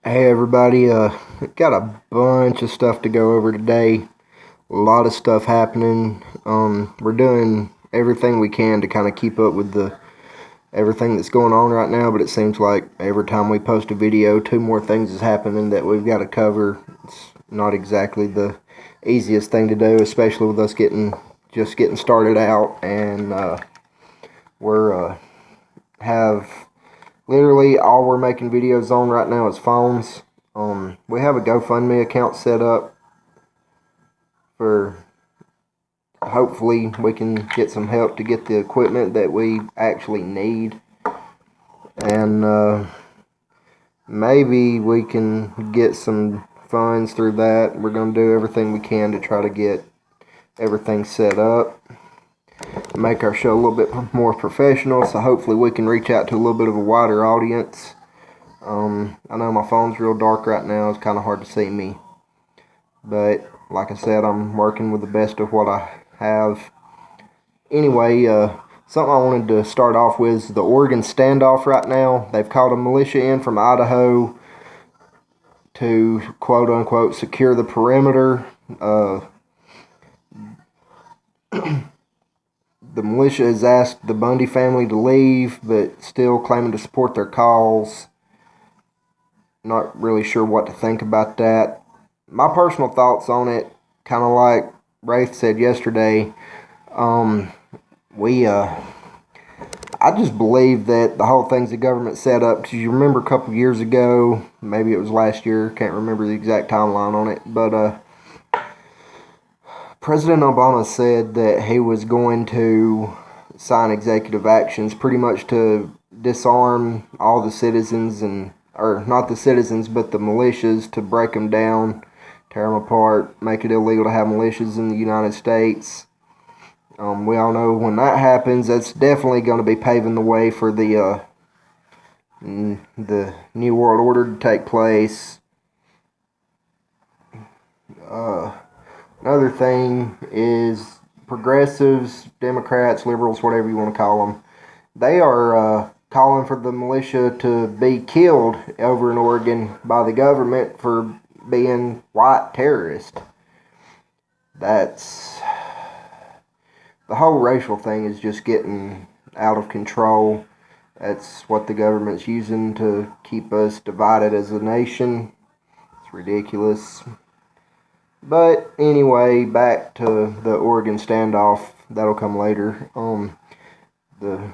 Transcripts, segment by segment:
Hey everybody, got a bunch of stuff to go over today. A lot of stuff happening. We're doing everything we can to kind of keep up with the everything that's going on right now, but it seems like every time we post a video, two more things is happening that we've got to cover. It's not exactly the easiest thing to do, especially with us just getting started out, and we're have literally all we're making videos on right now is phones. We have a GoFundMe account set up for hopefully we can get some help to get the equipment that we actually need, and maybe we can get some funds through that. We're going to do everything we can to try to get everything set up, make our show a little bit more professional, so hopefully we can reach out to a little bit of a wider audience. I know my phone's real dark right now. It's kind of hard to see me. But like I said, I'm working with the best of what I have. Anyway, something I wanted to start off with is the Oregon standoff right now. They've called a militia in from Idaho to quote-unquote secure the perimeter. The militia has asked the Bundy family to leave, but still claiming to support their cause. Not really sure what to think about that. My personal thoughts on it, kind of like Rafe said yesterday, I just believe that the whole thing's a government setup. Because you remember a couple years ago, maybe it was last year, can't remember the exact timeline on it, but President Obama said that he was going to sign executive actions pretty much to disarm all the citizens, or not the citizens, but the militias, to break them down, tear them apart, make it illegal to have militias in the United States. We all know when that happens, that's definitely going to be paving the way for the New World Order to take place. Another thing is progressives, Democrats, liberals, whatever you want to call them, they are calling for the militia to be killed over in Oregon by the government for being white terrorists. That's... the whole racial thing is just getting out of control. That's what the government's using to keep us divided as a nation. It's ridiculous. But anyway, back to the Oregon standoff. That'll come later. The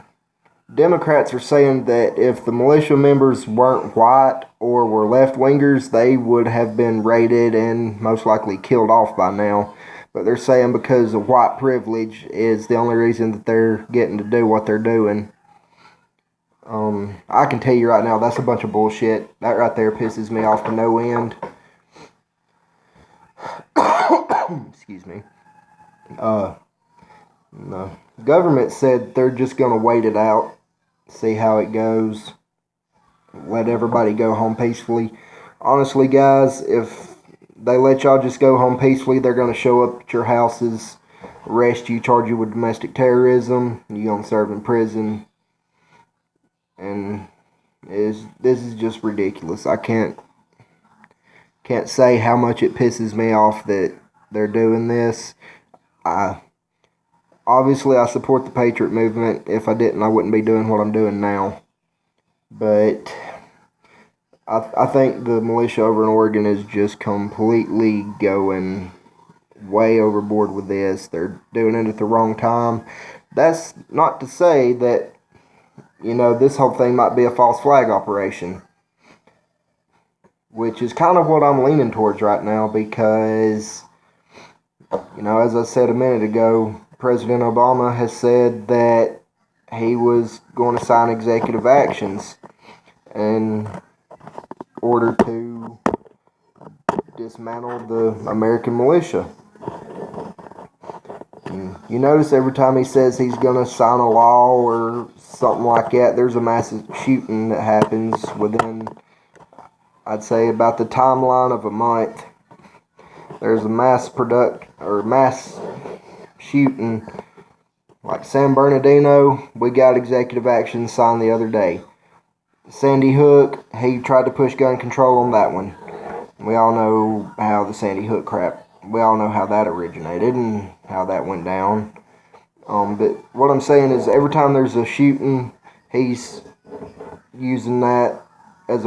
Democrats are saying that if the militia members weren't white or were left-wingers, they would have been raided and most likely killed off by now. But they're saying because of white privilege is the only reason that they're getting to do what they're doing. I can tell you right now, that's a bunch of bullshit. That right there pisses me off to no end. Excuse me. The government said they're just going to wait it out, see how it goes, let everybody go home peacefully. Honestly, guys, if they let y'all just go home peacefully, they're going to show up at your houses, arrest you, charge you with domestic terrorism, you're going to serve in prison, and this is just ridiculous. I can't say how much it pisses me off that they're doing this. Obviously, I support the Patriot movement. If I didn't, I wouldn't be doing what I'm doing now. But I think the militia over in Oregon is just completely going way overboard with this. They're doing it at the wrong time. That's not to say that, this whole thing might be a false flag operation, which is kind of what I'm leaning towards right now because, as I said a minute ago, President Obama has said that he was going to sign executive actions in order to dismantle the American militia. You notice every time he says he's going to sign a law or something like that, there's a massive shooting that happens within, I'd say, about the timeline of a month. There's a mass shooting. Like San Bernardino, we got executive action signed the other day. Sandy Hook, he tried to push gun control on that one. We all know how the Sandy Hook crap, we all know how that originated and how that went down. But what I'm saying is every time there's a shooting, he's using that as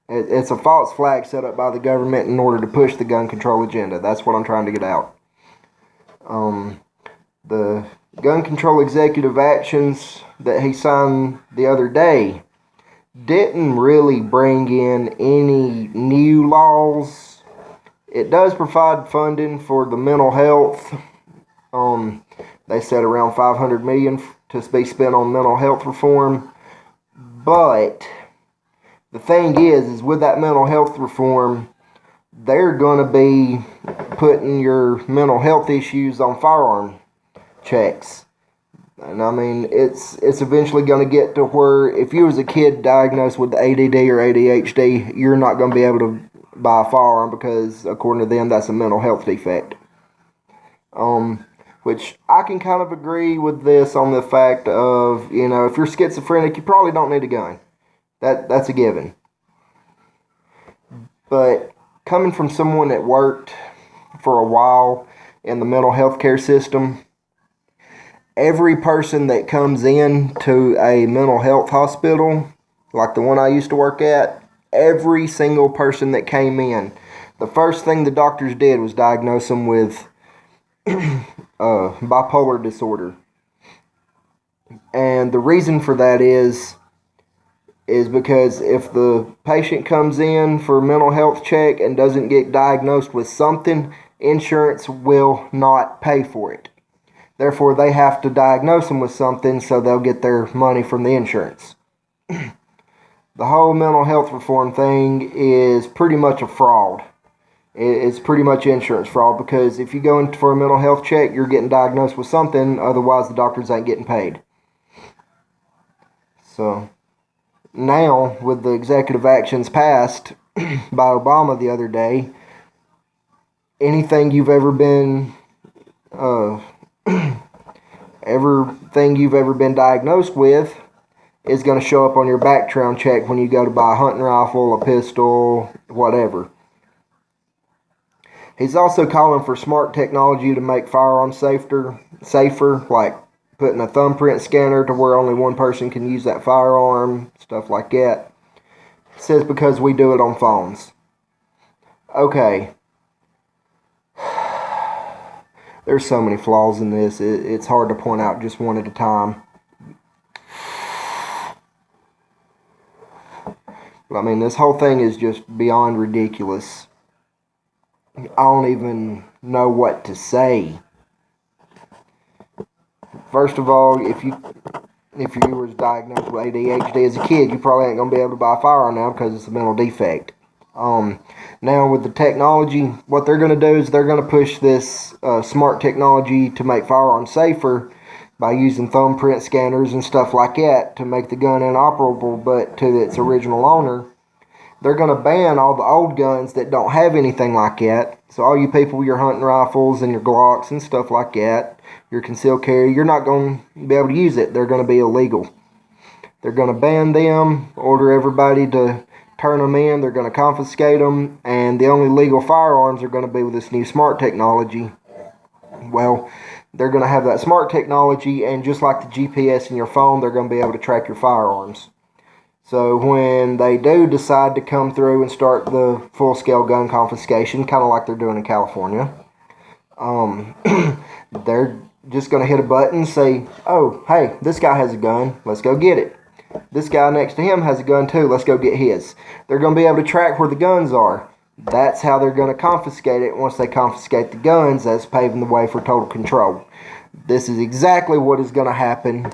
it's a false flag set up by the government in order to push the gun control agenda. That's what I'm trying to get out. The gun control executive actions that he signed the other day didn't really bring in any new laws. It does provide funding for the mental health. They said around $500 million to be spent on mental health reform. But the thing is with that mental health reform, they're going to be putting your mental health issues on firearm checks. And I mean, it's eventually going to get to where if you was a kid diagnosed with ADD or ADHD, you're not going to be able to buy a firearm because, according to them, that's a mental health defect. Which I can kind of agree with this on the fact of, if you're schizophrenic, you probably don't need a gun. That's a given. But coming from someone that worked for a while in the mental health care system, every person that comes in to a mental health hospital, like the one I used to work at, every single person that came in, the first thing the doctors did was diagnose them with bipolar disorder. And the reason for that is because if the patient comes in for a mental health check and doesn't get diagnosed with something, insurance will not pay for it. Therefore, they have to diagnose them with something so they'll get their money from the insurance. The whole mental health reform thing is pretty much a fraud. It's pretty much insurance fraud, because if you go in for a mental health check, you're getting diagnosed with something, otherwise the doctors ain't getting paid. So, now, with the executive actions passed by Obama the other day, anything you've ever been everything you've ever been diagnosed with is going to show up on your background check when you go to buy a hunting rifle, a pistol, whatever. He's also calling for smart technology to make firearms safer, like putting a thumbprint scanner to where only one person can use that firearm, stuff like that. It says because we do it on phones. Okay. There's so many flaws in this, it's hard to point out just one at a time. But I mean, this whole thing is just beyond ridiculous. I don't even know what to say. First of all, if you was diagnosed with ADHD as a kid, you probably ain't going to be able to buy a firearm now because it's a mental defect. Now with the technology, what they're going to do is they're going to push this smart technology to make firearms safer by using thumbprint scanners and stuff like that to make the gun inoperable, but to its original owner. They're going to ban all the old guns that don't have anything like that. So all you people with your hunting rifles and your Glocks and stuff like that, your concealed carry, you're not going to be able to use it. They're going to be illegal. They're going to ban them, order everybody to turn them in, they're going to confiscate them, and the only legal firearms are going to be with this new smart technology. Well, they're going to have that smart technology, and just like the GPS in your phone, they're going to be able to track your firearms. So when they do decide to come through and start the full-scale gun confiscation, kind of like they're doing in California, they're just going to hit a button and say, oh, hey, this guy has a gun, let's go get it. This guy next to him has a gun too, let's go get his. They're going to be able to track where the guns are. That's how they're going to confiscate it. Once they confiscate the guns, that's paving the way for total control. This is exactly what is going to happen.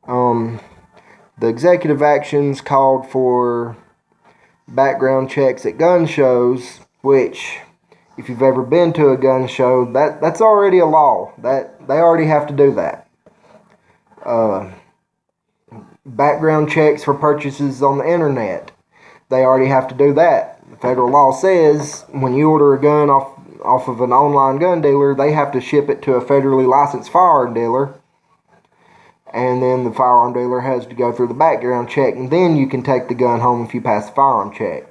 The executive actions called for background checks at gun shows, which, if you've ever been to a gun show, that's already a law. That they already have to do that. Background checks for purchases on the internet, they already have to do that. The federal law says when you order a gun off of an online gun dealer, they have to ship it to a federally licensed firearm dealer. and then the firearm dealer has to go through the background check, and then you can take the gun home if you pass the firearm check.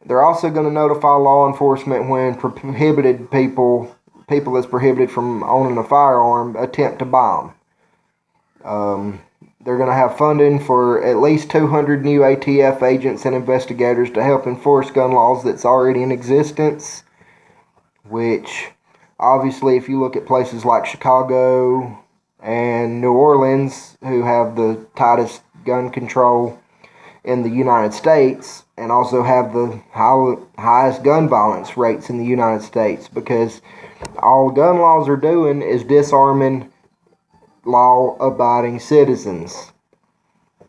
They're also going to notify law enforcement when prohibited people that's prohibited from owning a firearm attempt to buy them. They're going to have funding for at least 200 new ATF agents and investigators to help enforce gun laws that's already in existence, which obviously if you look at places like Chicago and New Orleans, who have the tightest gun control in the United States, and also have the highest gun violence rates in the United States, because all gun laws are doing is disarming law-abiding citizens.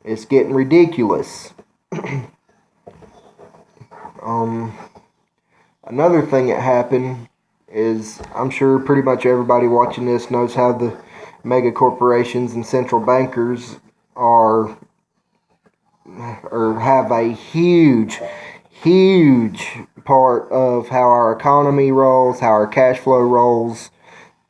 It's getting ridiculous. Another thing that happened is, I'm sure pretty much everybody watching this knows how the mega corporations and central bankers are, or have a huge part of how our economy rolls, how our cash flow rolls,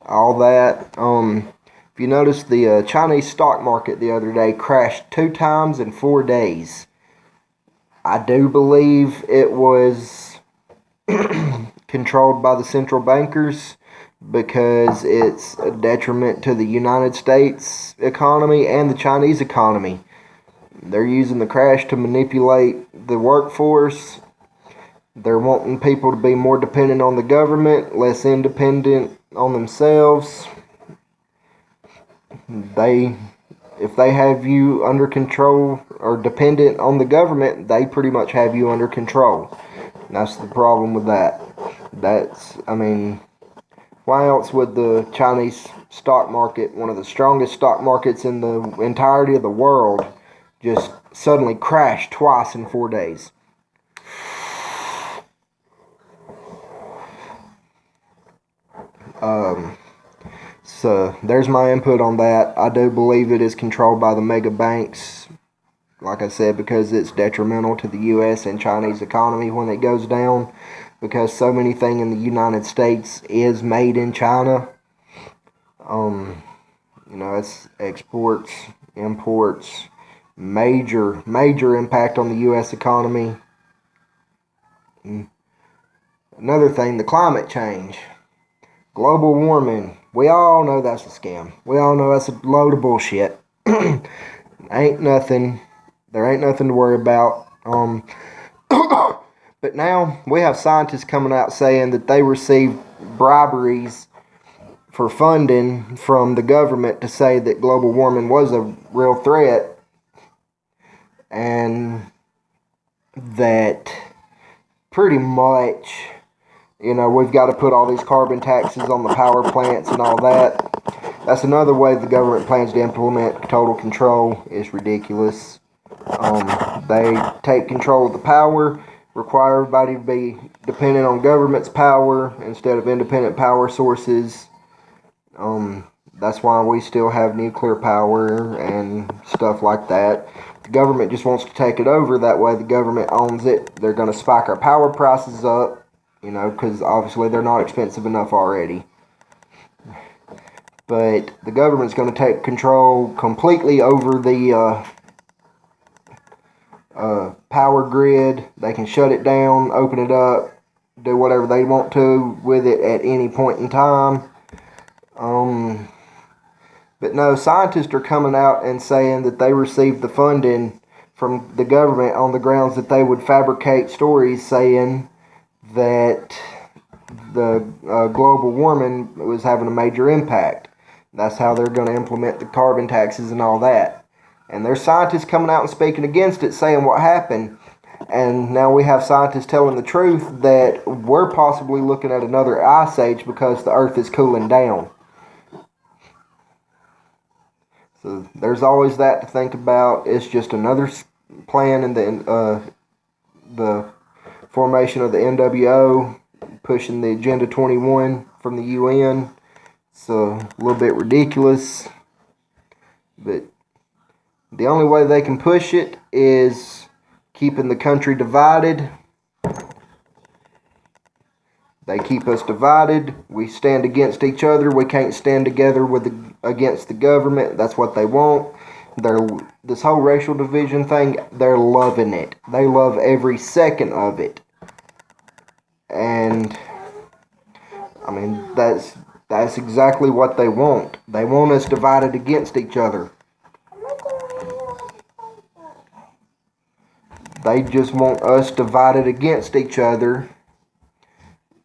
all that. If you notice, the Chinese stock market the other day crashed 2 times in 4 days. I do believe it was controlled by the central bankers, because it's a detriment to the United States economy and the Chinese economy. They're using the crash to manipulate the workforce. They're wanting people to be more dependent on the government, less independent on themselves. If they have you under control or dependent on the government, they pretty much have you under control. And that's the problem with that. Why else would the Chinese stock market, one of the strongest stock markets in the entirety of the world, just suddenly crash twice in 4 days? So there's my input on that. I do believe it is controlled by the mega banks, like I said, because it's detrimental to the U.S. and Chinese economy when it goes down, because so many things in the United States is made in China. It's exports, imports, major impact on the U.S. economy. Another thing, the climate change. Global warming. We all know that's a scam. We all know that's a load of bullshit. Ain't nothing. There ain't nothing to worry about. But now we have scientists coming out saying that they received briberies for funding from the government to say that global warming was a real threat, and that pretty much, we've got to put all these carbon taxes on the power plants and all that. That's another way the government plans to implement total control. Is ridiculous. They take control of the power, require everybody to be dependent on government's power instead of independent power sources. That's why we still have nuclear power and stuff like that. The government just wants to take it over. That way the government owns it. They're going to spike our power prices up, because obviously they're not expensive enough already. But the government's going to take control completely over the power grid. They can shut it down, open it up, do whatever they want to with it at any point in time. But no, scientists are coming out and saying that they received the funding from the government on the grounds that they would fabricate stories saying that the global warming was having a major impact. That's how they're going to implement the carbon taxes and all that. And there's scientists coming out and speaking against it, saying what happened. And now we have scientists telling the truth that we're possibly looking at another ice age because the Earth is cooling down. So there's always that to think about. It's just another plan in the formation of the NWO, pushing the Agenda 21 from the UN. It's a little bit ridiculous, but the only way they can push it is keeping the country divided. They keep us divided. We stand against each other. We can't stand together against the government. That's what they want. This whole racial division thing, they're loving it. They love every second of it. And I mean, that's exactly what they want. They want us divided against each other. They just want us divided against each other.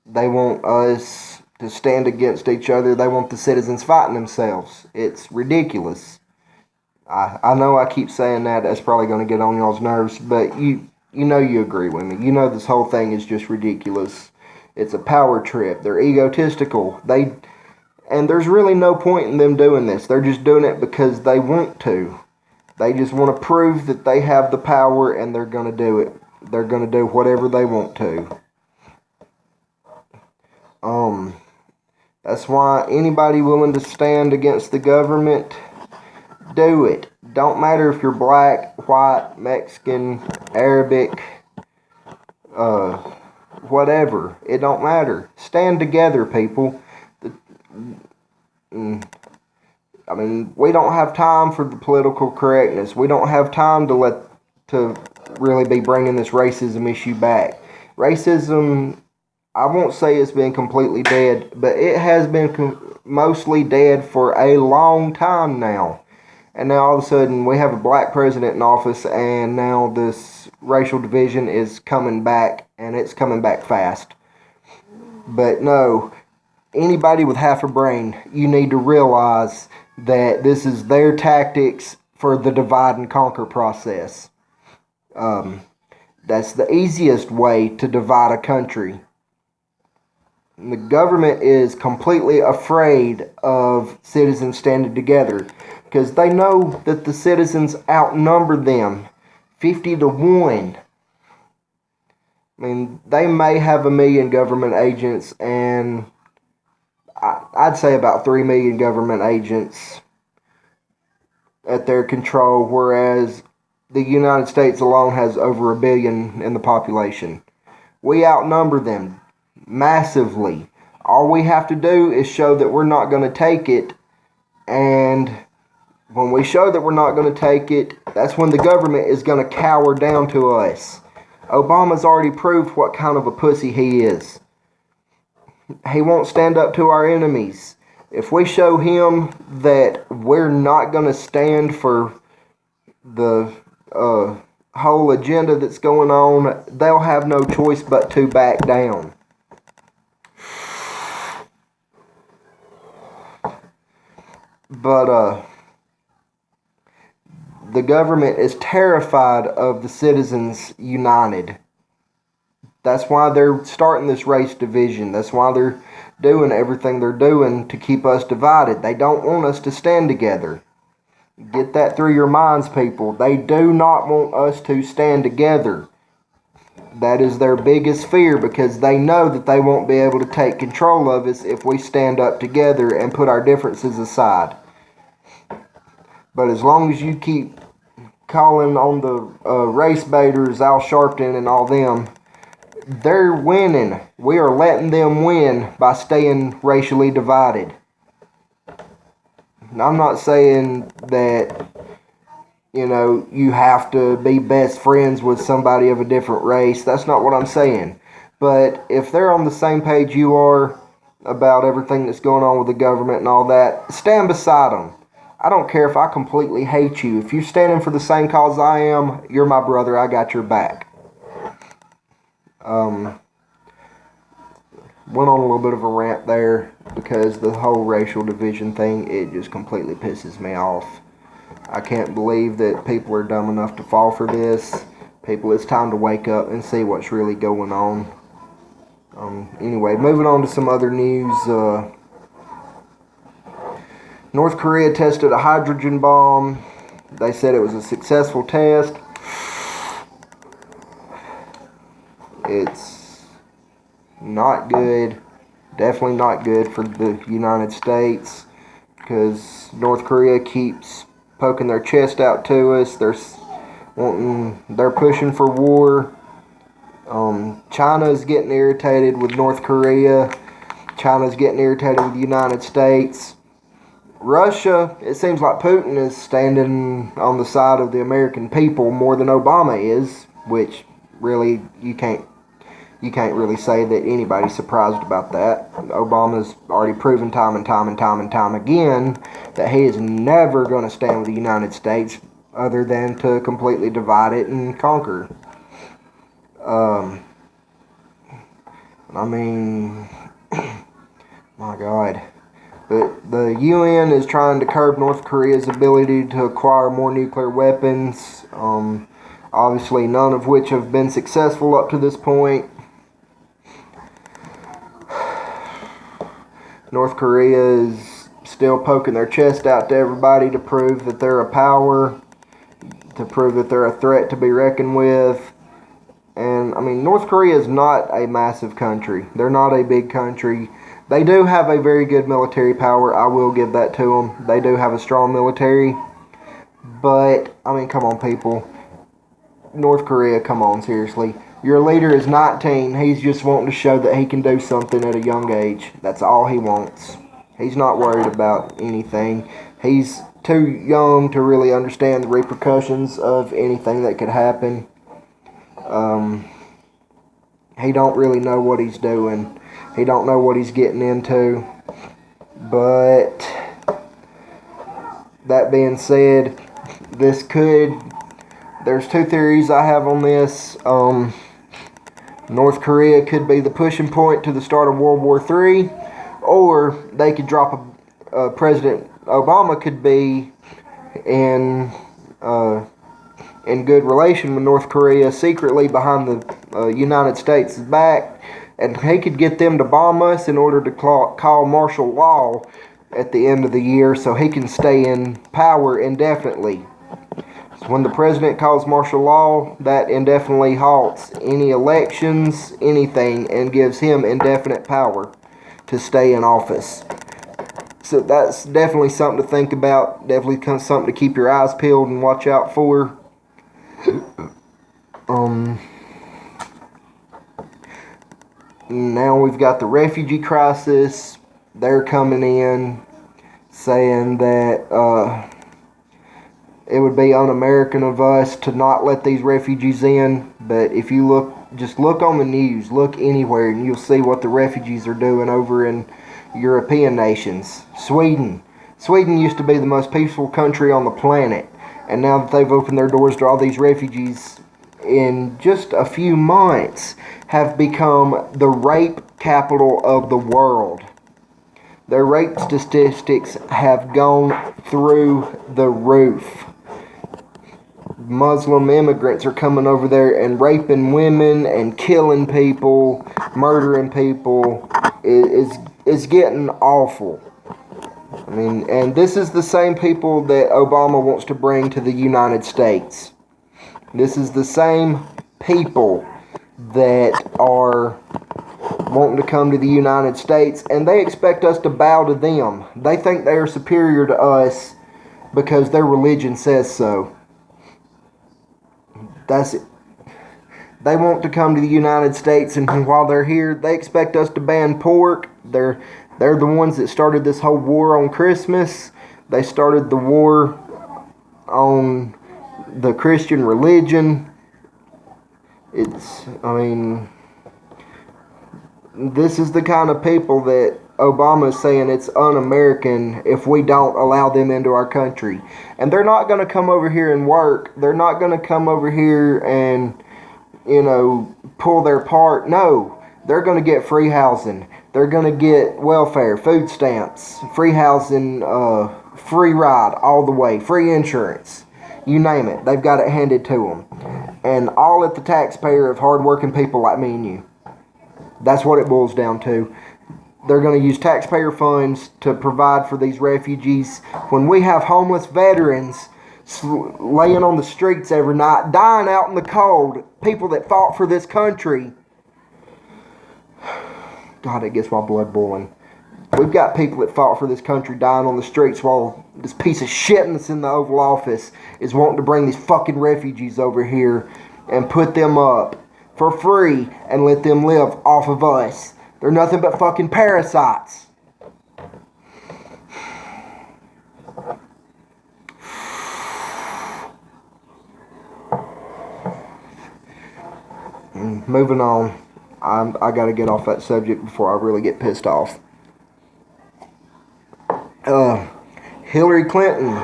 They want us to stand against each other. They want the citizens fighting themselves. It's ridiculous. I know I keep saying that. That's probably going to get on y'all's nerves, but you know you agree with me. You know this whole thing is just ridiculous. It's a power trip. They're egotistical. And there's really no point in them doing this. They're just doing it because they want to. They just want to prove that they have the power, and they're going to do it. They're going to do whatever they want to. That's why anybody willing to stand against the government, do it. Don't matter if you're black, white, Mexican, Arabic, whatever. It don't matter. Stand together, people. I mean, we don't have time for the political correctness. We don't have time to really be bringing this racism issue back. Racism, I won't say it's been completely dead, but it has been mostly dead for a long time now. And now all of a sudden we have a black president in office, and now this racial division is coming back, and it's coming back fast. But no, anybody with half a brain, you need to realize that this is their tactics for the divide and conquer process. That's the easiest way to divide a country. The government is completely afraid of citizens standing together because they know that the citizens outnumber them 50-1. I mean, they may have 1 million government agents, and I'd say about 3 million government agents at their control, whereas the United States alone has over 1 billion in the population. We outnumber them massively. All we have to do is show that we're not going to take it, and when we show that we're not going to take it, that's when the government is going to cower down to us. Obama's already proved what kind of a pussy he is. He won't stand up to our enemies. If we show him that we're not going to stand for the whole agenda that's going on, they'll have no choice but to back down. But the government is terrified of the citizens united. That's why they're starting this race division. That's why they're doing everything they're doing to keep us divided. They don't want us to stand together. Get that through your minds, people. They do not want us to stand together. That is their biggest fear, because they know that they won't be able to take control of us if we stand up together and put our differences aside. But as long as you keep calling on the race baiters, Al Sharpton and all them, they're winning. We are letting them win by staying racially divided. And I'm not saying that, you have to be best friends with somebody of a different race. That's not what I'm saying. But if they're on the same page you are about everything that's going on with the government and all that, stand beside them. I don't care if I completely hate you. If you're standing for the same cause I am, you're my brother. I got your back. Went on a little bit of a rant there because the whole racial division thing, it just completely pisses me off. I can't believe that people are dumb enough to fall for this. People, it's time to wake up and see what's really going on. Anyway, moving on to some other news. North Korea tested a hydrogen bomb. They said it was a successful test. It's not good. Definitely not good for the United States, because North Korea keeps poking their chest out to us. They're pushing for war. China's getting irritated with North Korea. China's getting irritated with the United States. Russia, it seems like Putin is standing on the side of the American people more than Obama is, which really you can't really say that anybody's surprised about that. Obama's already proven time and time again that he is never going to stand with the United States other than to completely divide it and conquer. I mean, my God. But the UN is trying to curb North Korea's ability to acquire more nuclear weapons. Obviously, none of which have been successful up to this point. North Korea is still poking their chest out to everybody to prove that they're a power, to prove that they're a threat to be reckoned with. And, I mean, North Korea is not a massive country. They're not a big country. They do have a very good military power. I will give that to them. They do have a strong military. But, I mean, come on, people. North Korea, come on, seriously. Your leader is 19. He's just wanting to show that he can do something at a young age. That's all he wants. He's not worried about anything. He's too young to really understand the repercussions of anything that could happen. He don't really know what he's doing. He don't know what he's getting into. But that being said, there's two theories I have on this. North Korea could be the pushing point to the start of World War III, or they could drop President Obama could be in good relation with North Korea secretly behind the United States' back, and he could get them to bomb us in order to call martial law at the end of the year so he can stay in power indefinitely. So when the president calls martial law, that indefinitely halts any elections, anything, and gives him indefinite power to stay in office. So that's definitely something to think about, definitely something to keep your eyes peeled and watch out for. Now we've got the refugee crisis. They're coming in saying that it would be un-American of us to not let these refugees in. But if you just look on the news, look anywhere, and you'll see what the refugees are doing over in European nations. Sweden used to be the most peaceful country on the planet, and now that they've opened their doors to all these refugees, in just a few months have become the rape capital of the world. Their rape statistics have gone through the roof. Muslim immigrants are coming over there and raping women and killing people, murdering people. It's getting awful. I mean, and this is the same people that Obama wants to bring to the United States. This is the same people that are wanting to come to the United States, and they expect us to bow to them. They think they are superior to us because their religion says so. That's it. They want to come to the United States, and while they're here, they expect us to ban pork. They're the ones that started this whole war on Christmas. They started the war on the Christian religion. This is the kind of people that Obama is saying it's un-American if we don't allow them into our country. And they're not going to come over here and work. They're not going to come over here and, pull their part. No, they're going to get free housing. They're going to get welfare, food stamps, free housing, free ride all the way, free insurance. You name it. They've got it handed to them. And all at the taxpayer of hardworking people like me and you. That's what it boils down to. They're going to use taxpayer funds to provide for these refugees. When we have homeless veterans laying on the streets every night, dying out in the cold, people that fought for this country. God, it gets my blood boiling. We've got people that fought for this country dying on the streets while this piece of shit that's in the Oval Office is wanting to bring these fucking refugees over here and put them up for free and let them live off of us. They're nothing but fucking parasites. Moving on. I gotta get off that subject before I really get pissed off. Hillary Clinton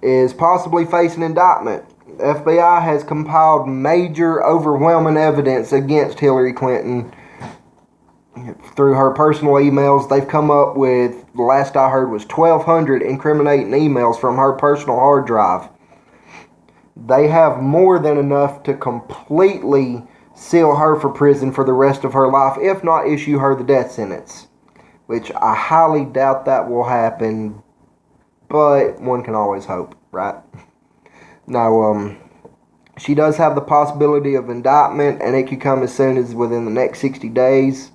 is possibly facing indictment. The FBI has compiled major, overwhelming evidence against Hillary Clinton through her personal emails. They've come up with, the last I heard, was 1,200 incriminating emails from her personal hard drive. They have more than enough to completely seal her for prison for the rest of her life, if not issue her the death sentence, which I highly doubt that will happen, but one can always hope, right? Now, she does have the possibility of indictment, and it could come as soon as within the next 60 days.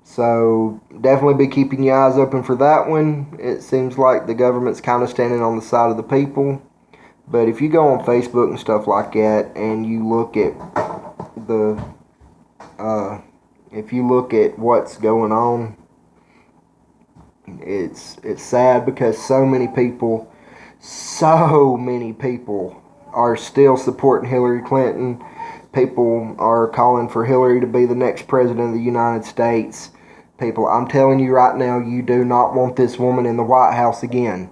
So definitely be keeping your eyes open for that one. It seems like the government's kind of standing on the side of the people. But if you go on Facebook and stuff like that, and you look at if you look at what's going on, it's sad because so many people are still supporting Hillary Clinton. People are calling for Hillary to be the next president of the United States. People, I'm telling you right now, you do not want this woman in the White House again.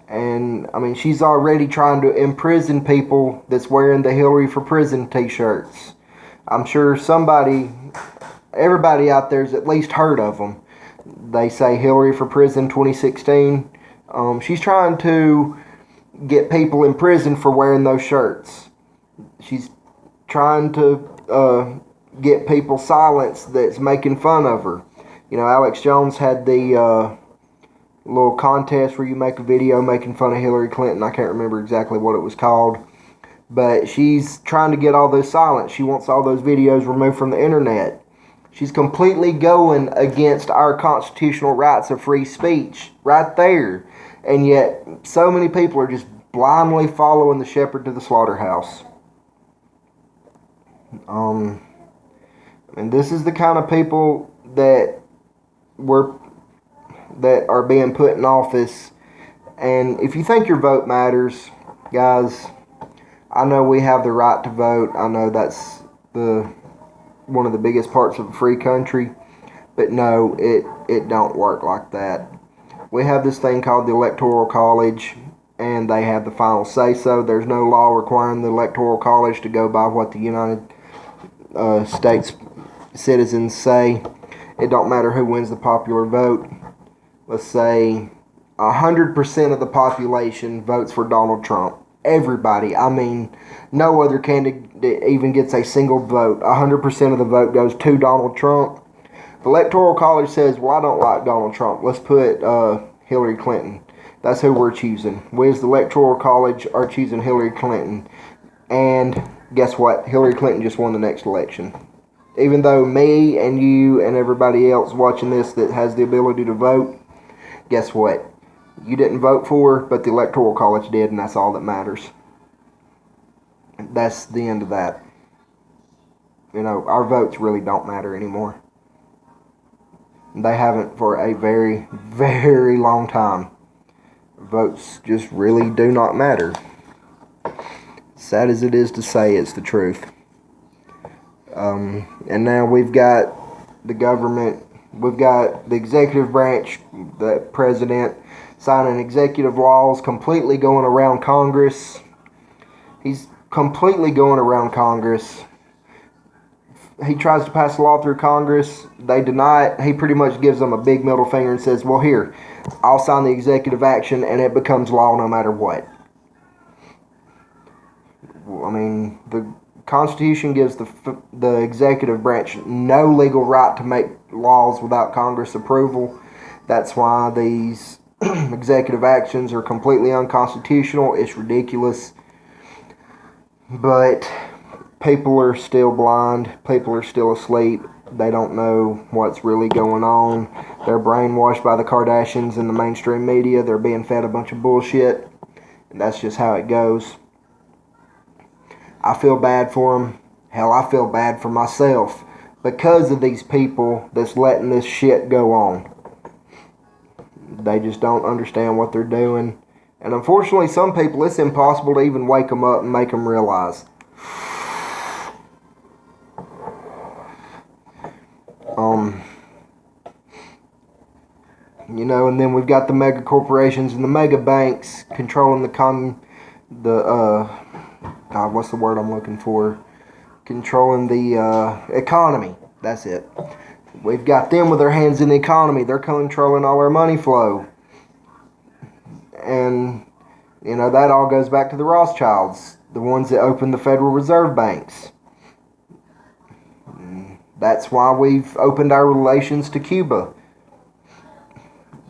And, I mean, she's already trying to imprison people that's wearing the Hillary for Prison t-shirts. I'm sure everybody out there's at least heard of them. They say Hillary for Prison 2016. She's trying to get people in prison for wearing those shirts. She's trying to get people silenced that's making fun of her. You know, Alex Jones had the little contest where you make a video making fun of Hillary Clinton. I can't remember exactly what it was called. But she's trying to get all those silenced. She wants all those videos removed from the internet. She's completely going against our constitutional rights of free speech right there. And yet, so many people are just blindly following the shepherd to the slaughterhouse. And this is the kind of people that are being put in office. And if you think your vote matters, guys, I know we have the right to vote. I know that's one of the biggest parts of a free country. But no, it don't work like that. We have this thing called the Electoral College, and they have the final say-so. There's no law requiring the Electoral College to go by what the United States citizens say. It don't matter who wins the popular vote. Let's say 100% of the population votes for Donald Trump. Everybody. I mean, no other candidate even gets a single vote. 100% of the vote goes to Donald Trump. The Electoral College says, well, I don't like Donald Trump. Let's put Hillary Clinton. That's who we're choosing. We as the Electoral College are choosing Hillary Clinton. And guess what? Hillary Clinton just won the next election. Even though me and you and everybody else watching this that has the ability to vote, guess what? You didn't vote for her, but the Electoral College did, and that's all that matters. That's the end of that. You know, our votes really don't matter anymore. They haven't for a very, very long time. Votes just really do not matter. Sad as it is to say, it's the truth. And now we've got the government, we've got the executive branch, the president, signing executive laws, completely going around Congress. He's completely going around Congress. He tries to pass a law through Congress. They deny it. He pretty much gives them a big middle finger and says, well, here, I'll sign the executive action, and it becomes law no matter what. I mean, the Constitution gives the executive branch no legal right to make laws without Congress approval. That's why these executive actions are completely unconstitutional. It's ridiculous. But people are still blind. People are still asleep. They don't know what's really going on. They're brainwashed by the Kardashians and the mainstream media. They're being fed a bunch of bullshit. And that's just how it goes. I feel bad for them. Hell, I feel bad for myself because of these people that's letting this shit go on. They just don't understand what they're doing. And unfortunately, some people, it's impossible to even wake them up and make them realize. You know, and then we've got the mega corporations and the mega banks controlling what's the word I'm looking for? Controlling the economy. That's it. We've got them with their hands in the economy. They're controlling all our money flow. And, you know, that all goes back to the Rothschilds, the ones that opened the Federal Reserve banks. That's why we've opened our relations to Cuba.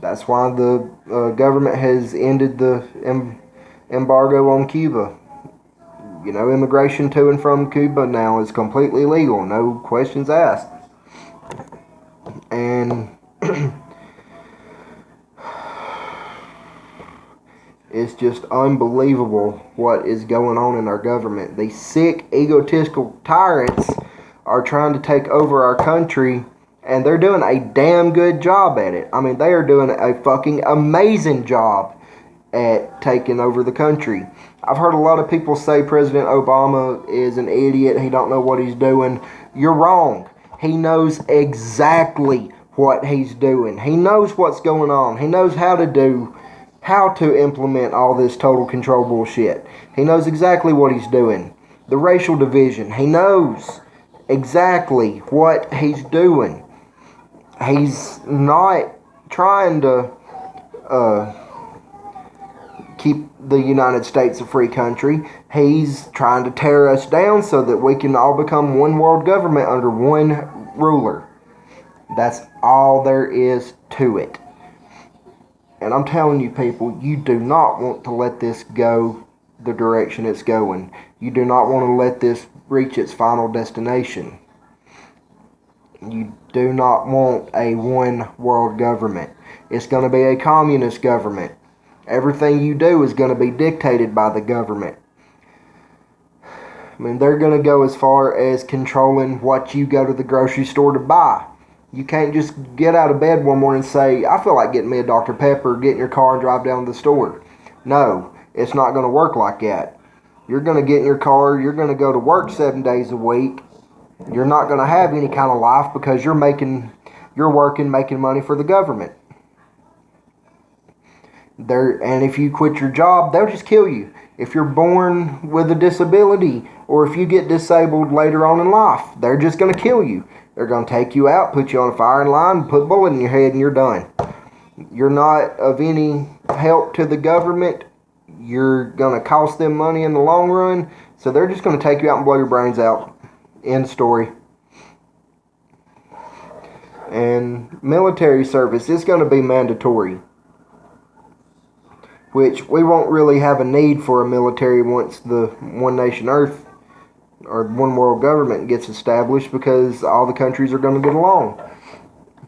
That's why the government has ended the embargo on Cuba. You know, immigration to and from Cuba now is completely legal, no questions asked. And it's just unbelievable what is going on in our government. These sick, egotistical tyrants are trying to take over our country, and they're doing a damn good job at it. I mean, they are doing a fucking amazing job at taking over the country. I've heard a lot of people say President Obama is an idiot. He don't know what he's doing. You're wrong. He knows exactly what he's doing. He knows what's going on. He knows how to implement all this total control bullshit. He knows exactly what he's doing. The racial division. He knows exactly what he's doing. He's not trying to keep the United States a free country. He's trying to tear us down so that we can all become one world government under one ruler. That's all there is to it. And I'm telling you people, you do not want to let this go the direction it's going. You do not want to let this reach its final destination. You do not want a one world government. It's going to be a communist government. Everything you do is going to be dictated by the government. I mean, they're going to go as far as controlling what you go to the grocery store to buy. You can't just get out of bed one morning and say, I feel like getting me a Dr. Pepper, get in your car and drive down to the store. No, it's not going to work like that. You're going to get in your car, you're going to go to work 7 days a week. You're not going to have any kind of life because you're working, making money for the government. And if you quit your job, they'll just kill you. If you're born with a disability or if you get disabled later on in life, they're just going to kill you. They're going to take you out, put you on a firing line, put a bullet in your head, and you're done. You're not of any help to the government. You're going to cost them money in the long run. So they're just going to take you out and blow your brains out. End story. And military service is going to be mandatory, which we won't really have a need for a military once the One Nation Earth or one world government gets established, because all the countries are going to get along.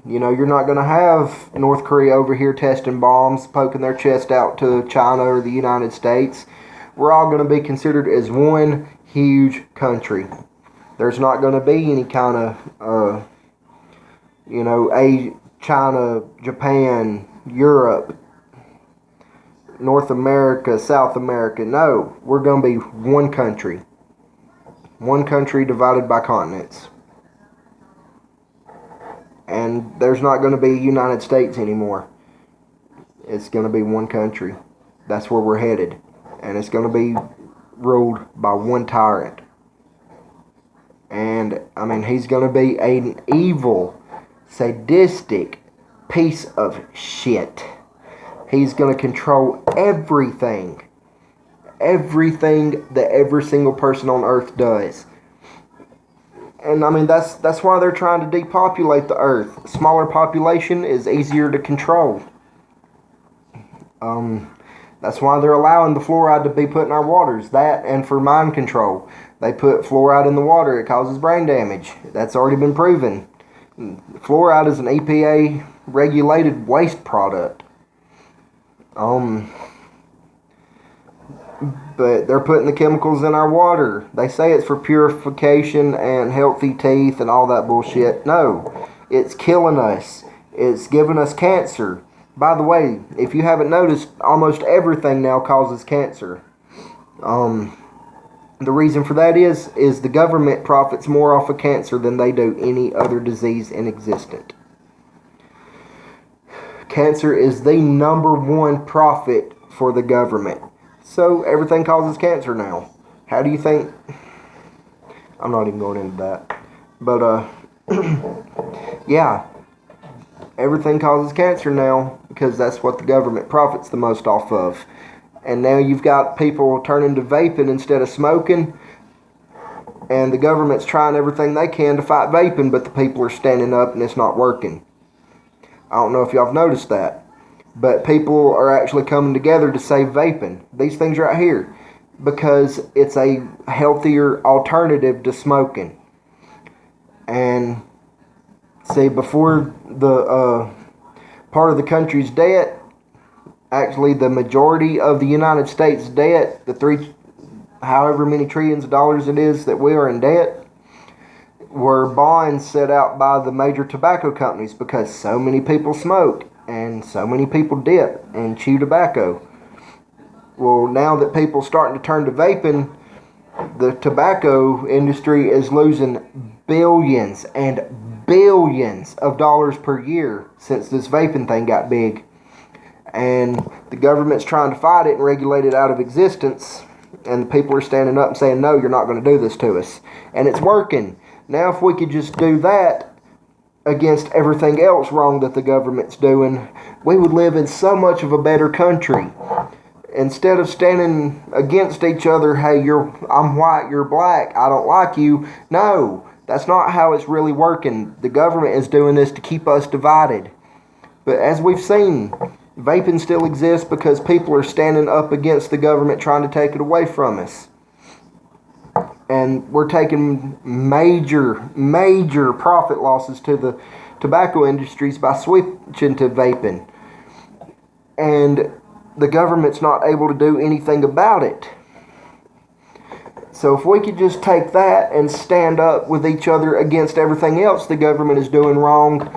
You know, you're not going to have North Korea over here testing bombs, poking their chest out to China or the United States. We're all going to be considered as one huge country. There's not going to be any kind of, China, Japan, Europe, North America, South America. No, we're going to be one country. One country divided by continents. And there's not going to be United States anymore. It's going to be one country. That's where we're headed. And it's going to be ruled by one tyrant. And, I mean, he's going to be an evil, sadistic piece of shit. He's going to control everything. Everything that every single person on Earth does. And I mean, that's why they're trying to depopulate the Earth. Smaller population is easier to control. That's why they're allowing the fluoride to be put in our waters. That and for mind control. They put fluoride in the water. It causes brain damage. That's already been proven. Fluoride is an EPA regulated waste product. But they're putting the chemicals in our water. They say it's for purification and healthy teeth and all that bullshit. No, it's killing us. It's giving us cancer. By the way, if you haven't noticed, almost everything now causes cancer. The reason for that is the government profits more off of cancer than they do any other disease in existence. Cancer is the #1 profit for the government. So everything causes cancer now. How do you think? I'm not even going into that. But, yeah. Everything causes cancer now because that's what the government profits the most off of. And now you've got people turning to vaping instead of smoking. And the government's trying everything they can to fight vaping, but the people are standing up and it's not working. I don't know if y'all have noticed that. But people are actually coming together to save vaping. These things right here. Because it's a healthier alternative to smoking. And see, before the part of the country's debt, actually the majority of the United States debt, however many trillions of dollars it is that we are in debt, were bonds set out by the major tobacco companies because so many people smoke and so many people dip and chew tobacco. Well, now that people are starting to turn to vaping, the tobacco industry is losing billions and billions of dollars per year since this vaping thing got big. And the government's trying to fight it and regulate it out of existence. And the people are standing up and saying, no, you're not going to do this to us. And it's working. Now, if we could just do that against everything else wrong that the government's doing, we would live in so much of a better country. Instead of standing against each other, hey, I'm white, you're black, I don't like you. No, that's not how it's really working. The government is doing this to keep us divided. But as we've seen, vaping still exists because people are standing up against the government trying to take it away from us. And we're taking major profit losses to the tobacco industries by switching to vaping. And the government's not able to do anything about it. So if we could just take that and stand up with each other against everything else the government is doing wrong,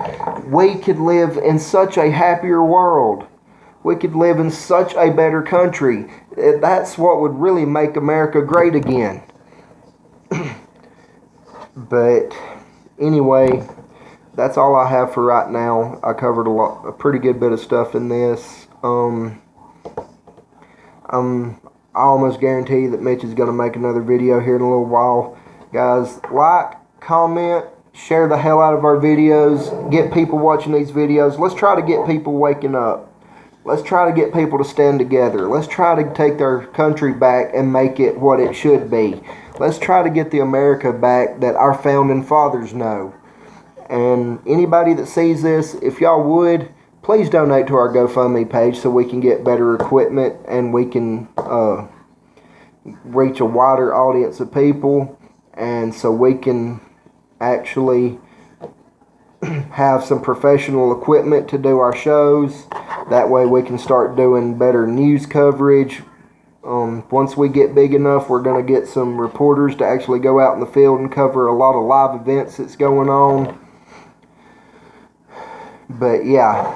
we could live in such a happier world. We could live in such a better country. That's what would really make America great again. But anyway, that's all I have for right now. I covered a pretty good bit of stuff in this. I almost guarantee that Mitch is going to make another video here in a little while. Guys, like, comment, share the hell out of our videos. Get people watching these videos. Let's try to get people waking up. Let's try to get people to stand together. Let's try to take their country back and make it what it should be. Let's try to get the America back that our founding fathers know. And anybody that sees this, if y'all would, please donate to our GoFundMe page so we can get better equipment and we can reach a wider audience of people, and so we can actually have some professional equipment to do our shows. That way we can start doing better news coverage. Once we get big enough, we're going to get some reporters to actually go out in the field and cover a lot of live events that's going on. But yeah,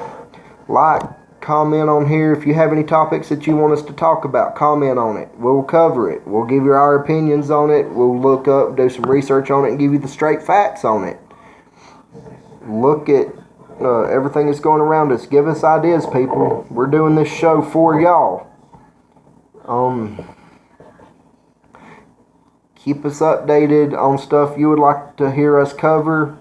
like, comment on here. If you have any topics that you want us to talk about, comment on it. We'll cover it. We'll give you our opinions on it. We'll look up, do some research on it, and give you the straight facts on it. Look at everything that's going around us. Give us ideas, people. We're doing this show for y'all. Keep us updated on stuff you would like to hear us cover,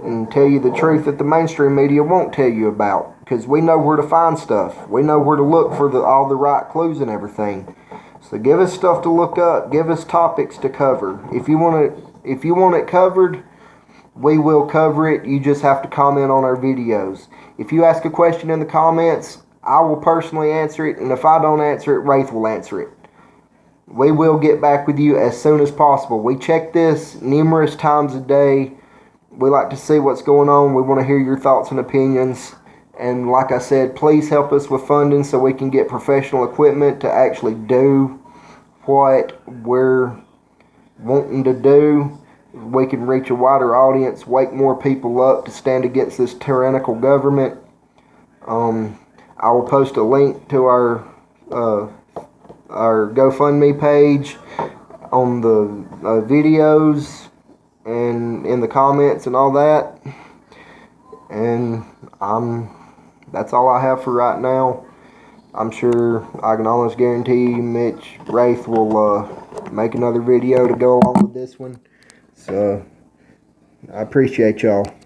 and tell you the truth that the mainstream media won't tell you about. Because we know where to find stuff. We know where to look for all the right clues and everything. So give us stuff to look up. Give us topics to cover. If you want it covered, we will cover it. You just have to comment on our videos. If you ask a question in the comments, I will personally answer it. And if I don't answer it, Wraith will answer it. We will get back with you as soon as possible. We check this numerous times a day. We like to see what's going on. We want to hear your thoughts and opinions. And like I said, please help us with funding so we can get professional equipment to actually do what we're wanting to do, we can reach a wider audience, wake more people up to stand against this tyrannical government. I will post a link to our GoFundMe page on the videos and in the comments and all that. And that's all I have for right now. I'm sure I can almost guarantee Mitch Wraith will make another video to go along with this one. So I appreciate y'all.